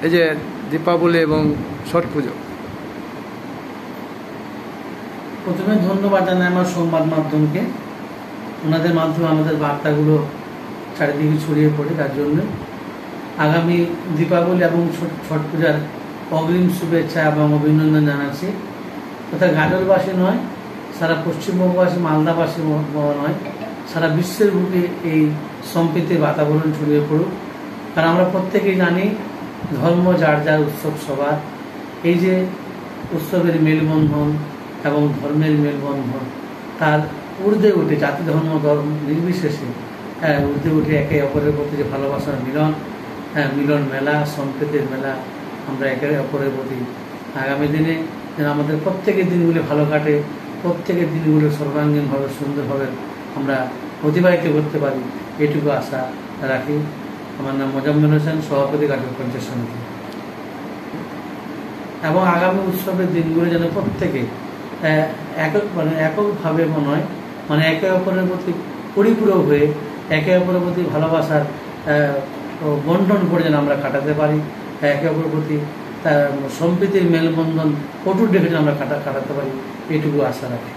এই যে দীপাবলি এবং ছট পুজো? প্রথমে ধন্যবাদ জানাই আমার সংবাদ মাধ্যমকে, ওনাদের মাধ্যমে আমাদের বার্তাগুলো চারিদিকে ছড়িয়ে পড়ে। তার জন্য আগামী দীপাবলি এবং ছট পূজার অগ্রিম শুভেচ্ছা এবং অভিনন্দন জানাচ্ছি। তথা গাজলবাসী নয়, সারা পশ্চিমবঙ্গবাসী, মালদাবাসী নয়, সারা বিশ্বের বুকে এই সম্প্রীতির বাতাবরণ ছড়িয়ে পড়ুক। কারণ আমরা প্রত্যেকেই জানি ধর্ম যার যার উৎসব সবার। এই যে উৎসবের মেলবন্ধন এবং ধর্মের মেলবন্ধন, তার ঊর্ধ্বে উঠে জাতি ধর্ম নির্বিশেষে ঊর্ধ্বে উঠে একে অপরের প্রতি যে ভালোবাসার মিলন মেলা, সম্প্রীতির মেলা, আমরা একে অপরের প্রতি আগামী দিনে যেন আমাদের প্রত্যেকের দিনগুলি ভালো কাটে, প্রত্যেকের দিনগুলো সর্বাঙ্গীনভাবে সুন্দরভাবে আমরা অতিবাহিত করতে পারি, এটুকু আশা রাখি। আমার নাম মোজাম্মেল হোসেন, সভাপতি গাজল পঞ্চায়েত সমিতি। এবং আগামী উৎসবের দিনগুলো যেন প্রত্যেকে এককভাবে নয়, একে অপরের প্রতি পরিপূরক হয়ে একে অপরের প্রতি ভালোবাসার বন্টন করে যেন আমরা কাটাতে পারি, একে অপরের প্রতি সম্প্রীতির মেলবন্ধন অটুট রেখে যেন আমরা কাটাতে পারি, এটুকু আশা রাখি।